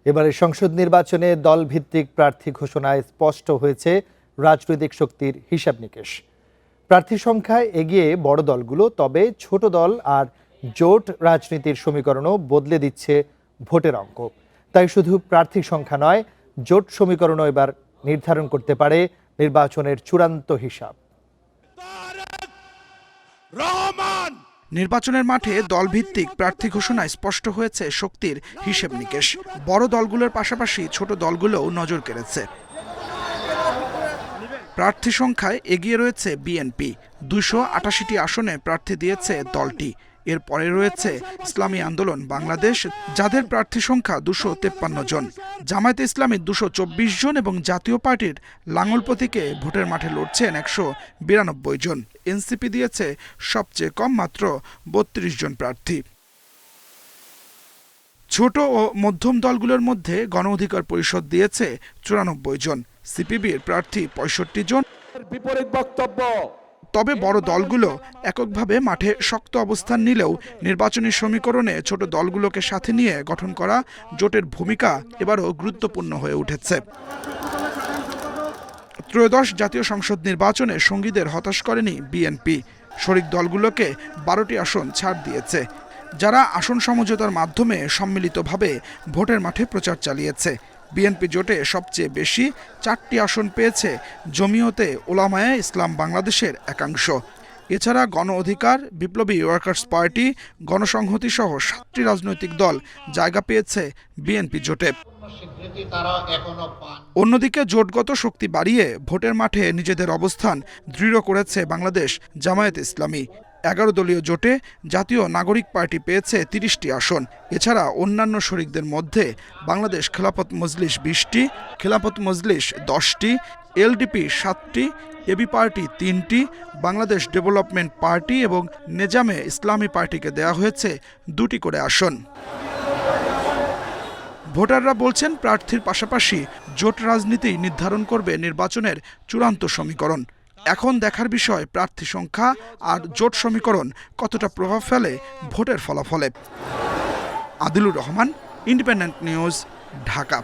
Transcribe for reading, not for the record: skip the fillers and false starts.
এবারে সংসদ নির্বাচনে দলভিত্তিক প্রার্থী ঘোষণায় স্পষ্ট হয়েছে রাজনৈতিক শক্তির হিসাব নিকেশ। প্রার্থী সংখ্যায় এগিয়ে বড় দলগুলো, তবে ছোট দল আর জোট রাজনীতির সমীকরণও বদলে দিচ্ছে ভোটের অঙ্ক। তাই শুধু প্রার্থী সংখ্যা নয়, জোট সমীকরণও এবার নির্ধারণ করতে পারে নির্বাচনের চূড়ান্ত হিসাব। নির্বাচনের মাঠে দলভিত্তিক প্রার্থী ঘোষণায় স্পষ্ট হয়েছে শক্তির হিসেব নিকেশ। বড় দলগুলোর পাশাপাশি ছোট দলগুলোও নজর কেড়েছে। প্রার্থী সংখ্যায় এগিয়ে রয়েছে বিএনপি, 288টি আসনে প্রার্থী দিয়েছে দলটি। এরপরে রয়েছে ইসলামী আন্দোলন বাংলাদেশ, যাদের প্রার্থী সংখ্যা 253 জন। জামায়াতে ইসলামী 224 জন এবং জাতীয় পার্টির লাঙ্গল প্রতীকে ভোটের মাঠে লড়ছেন 192 জন। এনসিপি দিয়েছে সবচেয়ে কম, মাত্র 32 জন প্রার্থী। ছোট ও মধ্যম দলগুলোর মধ্যে গণ অধিকার পরিষদ দিয়েছে 94 জন, সিপিবির প্রার্থী 65 জন। বিপরীত বক্তব্য। তবে বড় দলগুলো এককভাবে মাঠে শক্ত অবস্থান নিলেও নির্বাচনী সমীকরণে ছোট দলগুলোকে সাথে নিয়ে গঠন করা জোটের ভূমিকা এবারও গুরুত্বপূর্ণ হয়ে উঠেছে। ত্রয়োদশ জাতীয় সংসদ নির্বাচনে সঙ্গীদের হতাশ করেনি বিএনপি। শরিক দলগুলোকে 12টি আসন ছাড় দিয়েছে, যারা আসন সমঝোতার মাধ্যমে সম্মিলিতভাবে ভোটের মাঠে প্রচার চালিয়েছে। বিএনপি জোটে সবচেয়ে বেশি 4টি আসন পেয়েছে জমিয়তে উলামায়ে ইসলাম বাংলাদেশের একাংশ। এছাড়া গণ অধিকার, বিপ্লবী ওয়ার্কার্স পার্টি, গণসংহতি সহ 7টি রাজনৈতিক দল জায়গা পেয়েছে বিএনপি জোটে। অন্যদিকে জোটগত শক্তি বাড়িয়ে ভোটের মাঠে নিজেদের অবস্থান দৃঢ় করেছে বাংলাদেশ জামায়াত ইসলামী। 11 দলীয় জোটে জাতীয় নাগরিক পার্টি পেয়েছে 30টি আসন। এছাড়া অন্যান্য শরিকদের মধ্যে বাংলাদেশ খেলাফত মজলিস 20টি, খেলাফত মজলিস 10টি, এলডিপি 7টি, এবি পার্টি 3টি, বাংলাদেশ ডেভেলপমেন্ট পার্টি এবং নেজামে ইসলামী পার্টিকে দেয়া হয়েছে 2টি করে আসন। ভোটাররা বলছেন, প্রার্থীর পাশাপাশি জোট রাজনীতি নির্ধারণ করবে নির্বাচনের চূড়ান্ত সমীকরণ। এখন দেখার বিষয় প্রার্থী সংখ্যা আর জোট সমীকরণ কতটা প্রভাব ফেলে ভোটের ফলাফলে। Adilur Rahman, independent news, Dhaka.